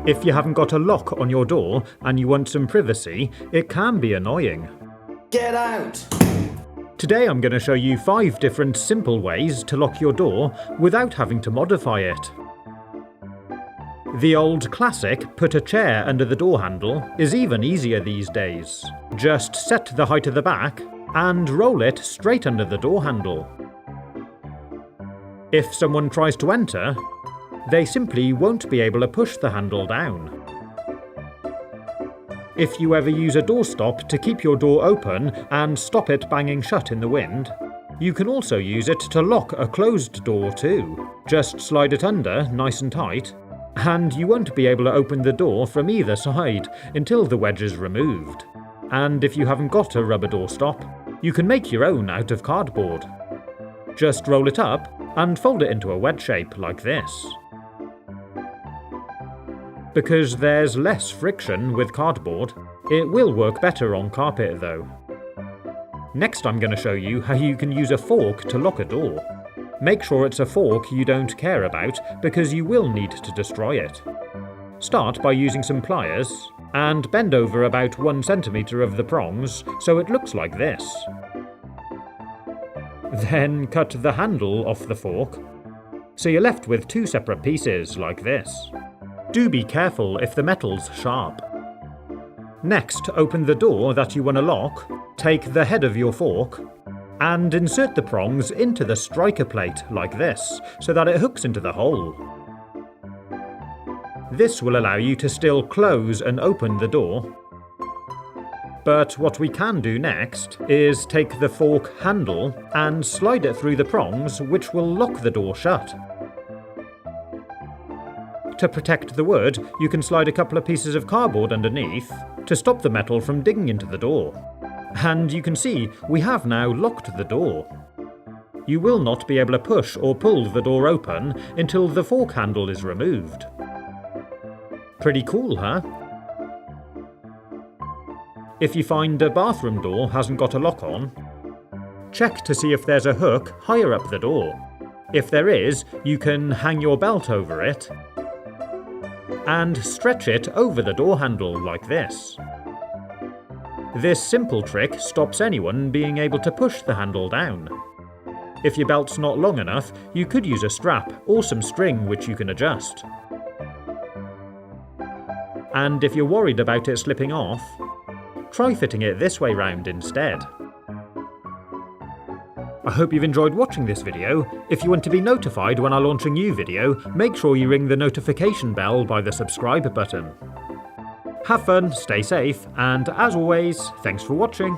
If you haven't got a lock on your door and you want some privacy, it can be annoying. Get out! Today I'm going to show you 5 different simple ways to lock your door without having to modify it. The old classic, put a chair under the door handle, is even easier these days. Just set the height of the back and roll it straight under the door handle. If someone tries to enter, they simply won't be able to push the handle down. If you ever use a doorstop to keep your door open and stop it banging shut in the wind, you can also use it to lock a closed door too. Just slide it under nice and tight, and you won't be able to open the door from either side until the wedge is removed. And if you haven't got a rubber doorstop, you can make your own out of cardboard. Just roll it up and fold it into a wedge shape like this. Because there's less friction with cardboard, it will work better on carpet though. Next I'm going to show you how you can use a fork to lock a door. Make sure it's a fork you don't care about because you will need to destroy it. Start by using some pliers and bend over about 1 centimetre of the prongs so it looks like this. Then cut the handle off the fork, so you're left with 2 separate pieces like this. Do be careful if the metal's sharp. Next, open the door that you want to lock, take the head of your fork, and insert the prongs into the striker plate like this, so that it hooks into the hole. This will allow you to still close and open the door. But what we can do next is take the fork handle and slide it through the prongs, which will lock the door shut. To protect the wood, you can slide a couple of pieces of cardboard underneath to stop the metal from digging into the door. And you can see we have now locked the door. You will not be able to push or pull the door open until the fork handle is removed. Pretty cool, huh? If you find a bathroom door hasn't got a lock on, check to see if there's a hook higher up the door. If there is, you can hang your belt over it and stretch it over the door handle like this. This simple trick stops anyone being able to push the handle down. If your belt's not long enough, you could use a strap or some string which you can adjust. And if you're worried about it slipping off, try fitting it this way round instead. I hope you've enjoyed watching this video. If you want to be notified when I launch a new video, make sure you ring the notification bell by the subscribe button. Have fun, stay safe, and as always, thanks for watching.